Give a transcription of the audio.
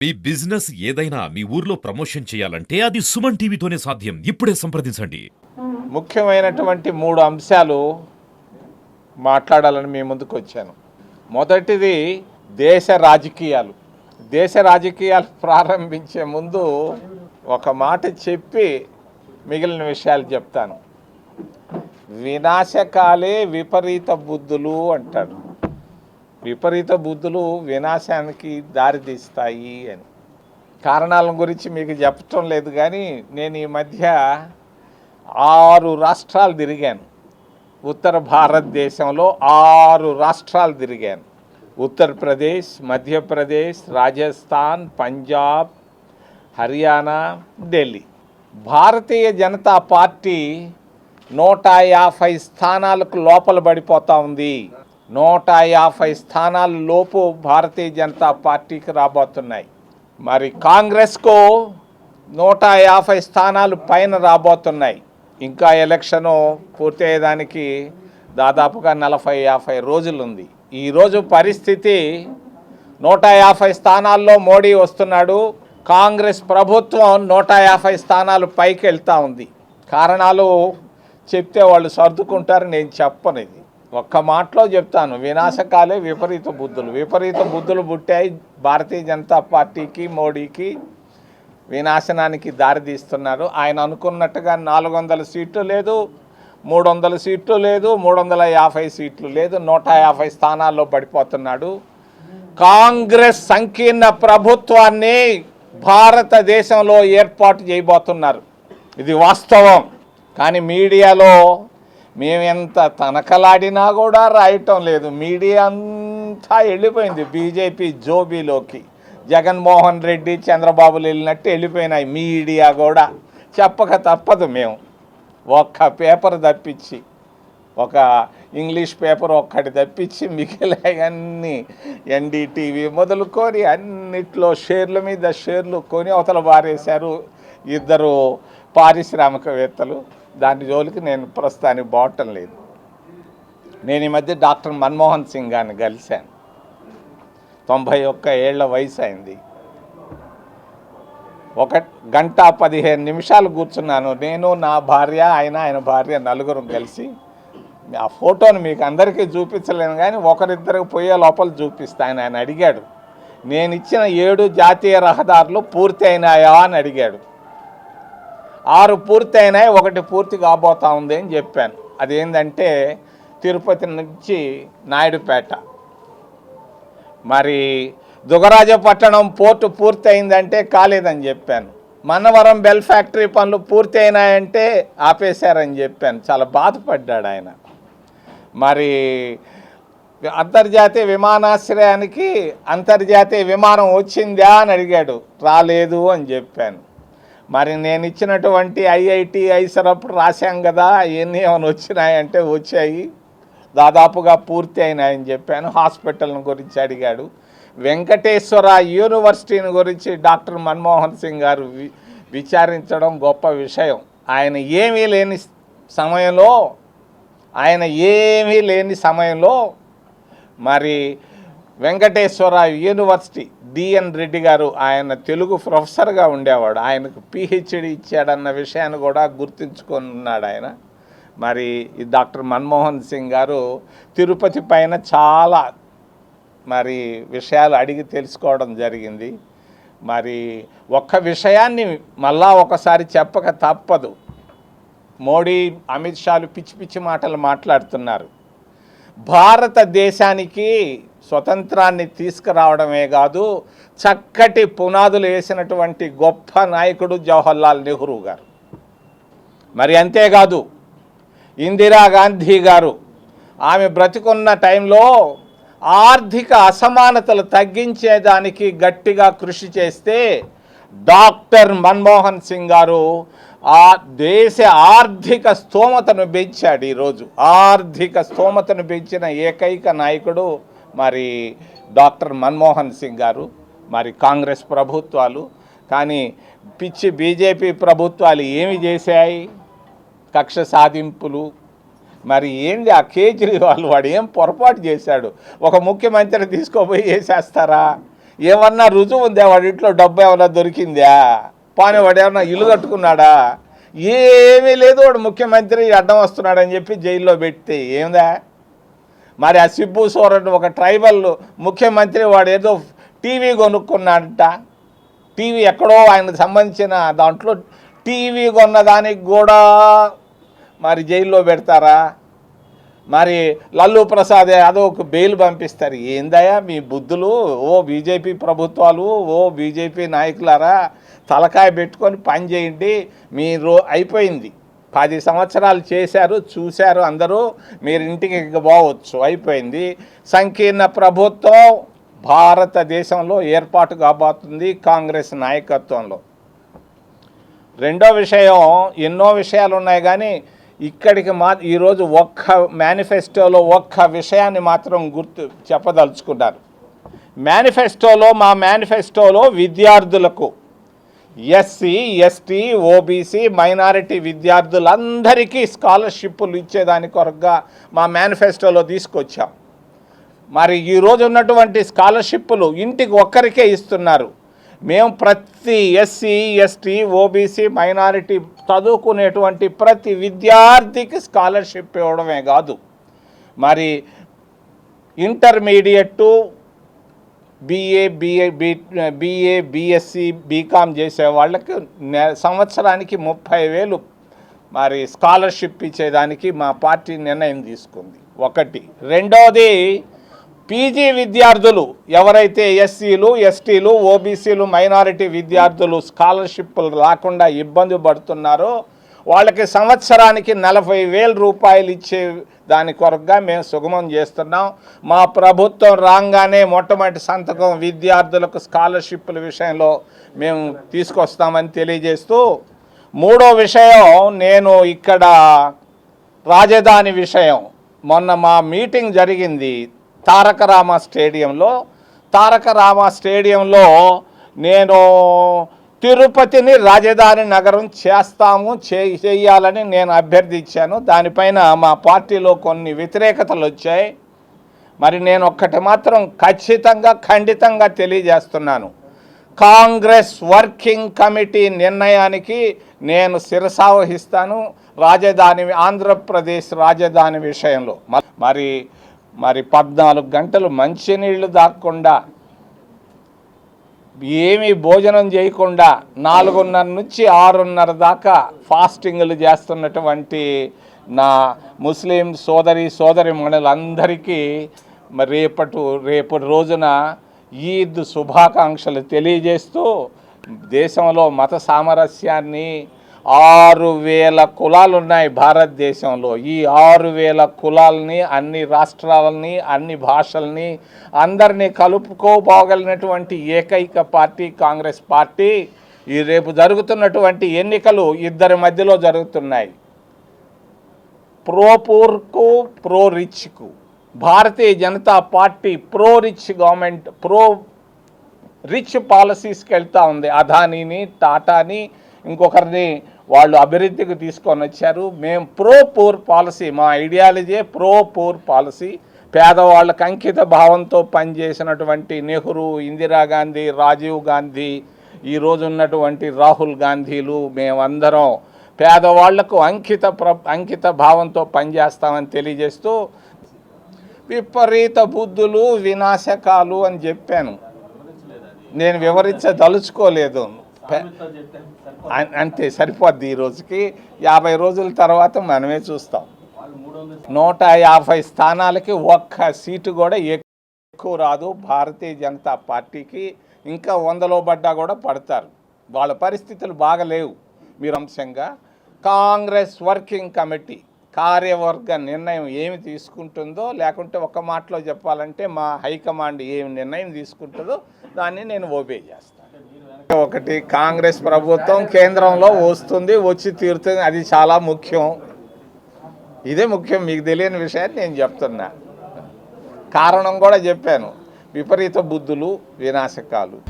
మీ business ఏదైనా మీ ఊర్లో promotion చేయాలంటే అది సుమన్ టీవీతోనే సాధ్యం. ఇప్పుడే సంప్రదించండి. ముఖ్యమైనటువంటి 3 అంశాలు మాట్లాడాలని మీ ముందుకు వచ్చాను. మొదటిది దేశ రాజకీయాలు. దేశ రాజకీయాలు ప్రారంభించే ముందు ఒక మాట చెప్పి మిగిలిన విషయాలు చెప్తాను. వినాశకాలే విపరీత బుద్ధులు అంటాడు. విపరీత బుద్ధులు వినాశానికి దారితీస్తాయి అని. కారణాల గురించి మీకు చెప్పటం లేదు, కానీ నేను ఈ మధ్య 6 రాష్ట్రాలు తిరిగాను. ఉత్తర భారతదేశంలో 6 రాష్ట్రాలు తిరిగాను. ఉత్తరప్రదేశ్, మధ్యప్రదేశ్, రాజస్థాన్, పంజాబ్, హర్యానా, ఢిల్లీ. భారతీయ జనతా పార్టీ 150 స్థానాలకు లోపల పడిపోతూ ఉంది. 150 స్థానాల లోపు భారతీయ జనతా పార్టీకి రాబోతున్నాయి. మరి కాంగ్రెస్కు 150 స్థానాలు పైన రాబోతున్నాయి. ఇంకా ఎలక్షను పూర్తయ్యేదానికి దాదాపుగా 40-50 రోజులు ఉంది. ఈరోజు పరిస్థితి 150 స్థానాల్లో మోడీ వస్తున్నాడు. కాంగ్రెస్ ప్రభుత్వం 150 స్థానాలు పైకి వెళ్తూ ఉంది. కారణాలు చెప్తే వాళ్ళు సర్దుకుంటారు, నేను చెప్పను. ఇది ఒక్క మాటలో చెప్తాను. వినాశకాలే విపరీత బుద్ధులు. విపరీత బుద్ధులు పుట్టాయి. భారతీయ జనతా పార్టీకి, మోడీకి వినాశనానికి దారితీస్తున్నారు. ఆయన అనుకున్నట్టుగా 400 సీట్లు లేదు, 300 సీట్లు లేదు, 350 సీట్లు లేదు, 150 స్థానాల్లో పడిపోతున్నాడు. కాంగ్రెస్ సంకీర్ణ ప్రభుత్వాన్ని భారతదేశంలో ఏర్పాటు చేయబోతున్నారు. ఇది వాస్తవం. కానీ మీడియాలో మేము ఎంత తనకలాడినా కూడా రాయటం లేదు. మీడియా అంతా వెళ్ళిపోయింది బీజేపీ జోబీలోకి. జగన్మోహన్ రెడ్డి, చంద్రబాబులు వెళ్ళినట్టు వెళ్ళిపోయినాయి. మీడియా కూడా చెప్పక తప్పదు. మేము ఒక్క పేపర్ తప్పించి, ఒక ఇంగ్లీష్ పేపర్ ఒక్కటి తప్పించి మిగిలినవన్నీ ఎన్డీటీవీ మొదలుకొని అన్నిట్లో షేర్ల మీద షేర్లు కొని అవతల బారేశారు 2 పారిశ్రామికవేత్తలు. దాని జోలికి నేను ప్రస్తుతానికి బావటం లేదు. నేను ఈ మధ్య డాక్టర్ మన్మోహన్ సింగ్ గారిని కలిశాను. 91 ఏళ్ల వయసు అయింది. 1 గంట 15 నిమిషాలు కూర్చున్నాను. నేను, నా భార్య, ఆయన భార్య, నలుగురం కలిసి. ఆ ఫోటోను మీకు అందరికీ చూపించలేను, కానీ ఒకరిద్దరికి పోయే లోపల చూపిస్తాను. ఆయన అడిగాడు, నేను ఇచ్చిన 7 జాతీయ రహదారులు పూర్తి అయినాయా అని అడిగాడు. 6 పూర్తి అయినాయి, 1 పూర్తి కాబోతా ఉంది అని చెప్పాను. అదేంటంటే తిరుపతి నుంచి నాయుడుపేట. మరి దుగరాజపట్టణం పోర్టు పూర్తి అయిందంటే కాలేదని చెప్పాను. మన్నవరం బెల్ ఫ్యాక్టరీ పనులు పూర్తి అయినాయంటే ఆపేశారని చెప్పాను. చాలా బాధపడ్డాడు ఆయన. మరి అంతర్జాతీయ విమానాశ్రయానికి అంతర్జాతీయ విమానం వచ్చిందా అని అడిగాడు. రాలేదు అని చెప్పాను. మరి నేను ఇచ్చినటువంటి ఐఐటి, ఐసరప్పుడు రాశాం కదా, అవన్నీ ఏమైనా వచ్చినాయంటే వచ్చాయి, దాదాపుగా పూర్తి అయినాయని చెప్పాను. హాస్పిటల్ని గురించి అడిగాడు. వెంకటేశ్వర యూనివర్సిటీని గురించి డాక్టర్ మన్మోహన్ సింగ్ గారు విచారించడం గొప్ప విషయం. ఆయన ఏమీ లేని సమయంలో మరి వెంకటేశ్వర యూనివర్సిటీ డిఎన్ రెడ్డి గారు, ఆయన తెలుగు ప్రొఫెసర్గా ఉండేవాడు, ఆయనకు పిహెచ్డి ఇచ్చాడన్న విషయాన్ని కూడా గుర్తుంచుకున్నాడు ఆయన. మరి ఈ డాక్టర్ మన్మోహన్ సింగ్ గారు తిరుపతి పైన చాలా మరి విషయాలు అడిగి తెలుసుకోవడం జరిగింది. మరి ఒక్క విషయాన్ని మళ్ళా ఒకసారి చెప్పక తప్పదు. మోడీ, అమిత్ షాలు పిచ్చి పిచ్చి మాటలు మాట్లాడుతున్నారు. భారతదేశానికి స్వతంత్రాన్ని తీసుకురావడమే కాదు, చక్కటి పునాదులు వేసినటువంటి గొప్ప నాయకుడు జవహర్లాల్ నెహ్రూ గారు. మరి అంతేకాదు, ఇందిరాగాంధీ గారు ఆమె బ్రతికున్న టైంలో ఆర్థిక అసమానతలు తగ్గించేదానికి గట్టిగా కృషి చేస్తే డాక్టర్ మన్మోహన్ సింగ్ గారు ఆ దేశ ఆర్థిక స్తోమతను పెంచాడు. ఈరోజు ఆర్థిక స్తోమతను పెంచిన ఏకైక నాయకుడు మరి డాక్టర్ మన్మోహన్ సింగ్ గారు. మరి కాంగ్రెస్ ప్రభుత్వాలు, కానీ పిచ్చి బీజేపీ ప్రభుత్వాలు ఏమి చేశాయి? కక్ష సాధింపులు. మరి ఏంది ఆ కేజ్రీవాల్, వాడు ఏం పొరపాటు చేశాడు? ఒక ముఖ్యమంత్రిని తీసుకోపోయి వేసేస్తారా? ఏమన్నా రుజువు ఉందా? వాడి ఇంట్లో డబ్బు ఏమన్నా దొరికిందా? పాని వాడు ఏమన్నా ఇల్లు కట్టుకున్నాడా? ఏమీ లేదు. వాడు ముఖ్యమంత్రి అడ్డం వస్తున్నాడని చెప్పి జైల్లో పెడితే ఏందా? మరి ఆ సిబ్బు సోరెన్ ఒక ట్రైబల్ ముఖ్యమంత్రి, వాడు ఏదో టీవీ కొనుక్కున్నాడంట. టీవీ ఎక్కడో ఆయనకు సంబంధించిన దాంట్లో టీవీ కొన్నదానికి కూడా మరి జైల్లో పెడతారా? మరి లల్లు ప్రసాద్ యాదవ్కు బెయిల్ పంపిస్తారు. ఏందయ్యా మీ బుద్ధులు? ఓ బీజేపీ ప్రభుత్వాలు, ఓ బీజేపీ నాయకులారా, తలకాయ పెట్టుకొని పని చేయండి. మీరు అయిపోయింది. 10 సంవత్సరాలు చేశారు, చూశారు అందరూ. మీరు ఇంటికి పోవచ్చు, అయిపోయింది. సంకీర్ణ ప్రభుత్వం భారతదేశంలో ఏర్పాటు కాబోతుంది కాంగ్రెస్ నాయకత్వంలో. రెండో విషయం, ఎన్నో విషయాలు ఉన్నాయి కానీ ఇక్కడికి ఈరోజు ఒక్క మేనిఫెస్టోలో ఒక్క విషయాన్ని మాత్రం చెప్పదలుచుకున్నారు. మా మేనిఫెస్టోలో విద్యార్థులకు, ఎస్సీ, ఎస్టీ, ఓబీసీ, మైనారిటీ విద్యార్థులందరికీ స్కాలర్షిప్లు ఇచ్చేదాని కొరకుగా మా మేనిఫెస్టోలో తీసుకొచ్చాం. మరి ఈరోజు ఉన్నటువంటి స్కాలర్షిప్లు ఇంటికి ఒక్కరికే ఇస్తున్నారు. మేము ప్రతి ఎస్సీ, ఎస్టీ, ఓబీసీ, మైనారిటీ చదువుకునేటువంటి ప్రతి విద్యార్థికి స్కాలర్షిప్ ఇవ్వడమే కాదు, మరి ఇంటర్మీడియట్, బిఏ, బిఎస్సి, బీకామ్ చేసే వాళ్ళకి సంవత్సరానికి 30,000 మరి స్కాలర్షిప్ ఇచ్చేదానికి మా పార్టీ నిర్ణయం తీసుకుంది. ఒకటి. రెండవది, పీజీ విద్యార్థులు ఎవరైతే ఎస్సీలు, ఎస్టీలు, ఓబీసీలు, మైనారిటీ విద్యార్థులు స్కాలర్షిప్లు రాకుండా ఇబ్బంది పడుతున్నారో వాళ్ళకి సంవత్సరానికి 40,000 రూపాయలు ఇచ్చే దాని కొరకుగా మేము సుగమం చేస్తున్నాం. మా ప్రభుత్వం రాగానే మొట్టమొదటి సంతకం విద్యార్థులకు స్కాలర్షిప్ల విషయంలో మేము తీసుకొస్తామని తెలియజేస్తూ, మూడో విషయం, నేను ఇక్కడ రాజధాని విషయం, మొన్న మా మీటింగ్ జరిగింది తారక రామ స్టేడియంలో నేను తిరుపతిని రాజధాని నగరం చేయాలని నేను అభ్యర్థించాను. దానిపైన మా పార్టీలో కొన్ని వ్యతిరేకతలు వచ్చాయి. మరి నేను ఒక్కటి మాత్రం ఖండితంగా తెలియజేస్తున్నాను. కాంగ్రెస్ వర్కింగ్ కమిటీ నిర్ణయానికి నేను శిరసావహిస్తాను. ఆంధ్రప్రదేశ్ రాజధాని విషయంలో మరి 14 గంటలు మంచినీళ్లు దాక్కుండా, ఏమీ భోజనం చేయకుండా 4:30 నుంచి 6:30 దాకా ఫాస్టింగ్లు చేస్తున్నటువంటి నా ముస్లిం సోదరి మణులందరికీ మరి రేపటి రోజున ఈద్ శుభాకాంక్షలు తెలియజేస్తూ, దేశంలో మత సామరస్యాన్ని, 6,000 కులాలు ఉన్నాయి భారతదేశంలో. ఈ 6,000 కులాలని, అన్ని రాష్ట్రాలని, అన్ని భాషల్ని అందరినీ కలుపుకోబోగలిగినటువంటి ఏకైక పార్టీ కాంగ్రెస్ పార్టీ. ఈ రేపు జరుగుతున్నటువంటి ఎన్నికలు ఇద్దరి మధ్యలో జరుగుతున్నాయి, ప్రో పూర్కు, ప్రో రిచ్కు. Bharatiya Janata Party pro rich government, pro rich పాలసీస్కి వెళ్తూ ఉంది. అదానీని, టాటాని, ఇంకొకరిని వాళ్ళు అభివృద్ధికి తీసుకొని వచ్చారు. మేము ప్రో పూర్ పాలసీ, మా ఐడియాలజీ ప్రో పూర్ పాలసీ. పేదవాళ్ళకి అంకిత భావంతో పనిచేసినటువంటి నెహ్రూ, ఇందిరాగాంధీ, రాజీవ్ గాంధీ, ఈరోజు ఉన్నటువంటి రాహుల్ గాంధీలు, మేమందరం పేదవాళ్లకు అంకిత భావంతో పనిచేస్తామని తెలియజేస్తూ, విపరీత బుద్ధులు, వినాశకాలు అని చెప్పాను. నేను వివరించదలుచుకోలేదు, అంతే సరిపోద్ది. ఈ రోజుకి 50 రోజుల తర్వాత మనమే చూస్తాం. 150 స్థానాలకి ఒక్క సీటు కూడా ఎక్కువ రాదు భారతీయ జనతా పార్టీకి. ఇంకా 100లో పడ్డా కూడా పడతారు. వాళ్ళ పరిస్థితులు బాగలేవు. మీరు అంశంగా కాంగ్రెస్ వర్కింగ్ కమిటీ కార్యవర్గ నిర్ణయం ఏమి తీసుకుంటుందో, లేకుంటే ఒక మాటలో చెప్పాలంటే మా హైకమాండ్ ఏమి నిర్ణయం తీసుకుంటుందో దాన్ని నేను ఓబే చేస్తాను. ఒకటి, కాంగ్రెస్ ప్రభుత్వం కేంద్రంలో వస్తుంది, వచ్చి తీరుతుంది, అది చాలా ముఖ్యం. ఇదే ముఖ్యం. మీకు తెలియని విషయాన్ని నేను చెప్తున్నా. కారణం కూడా చెప్పాను, విపరీత బుద్ధులు, వినాశకాలు.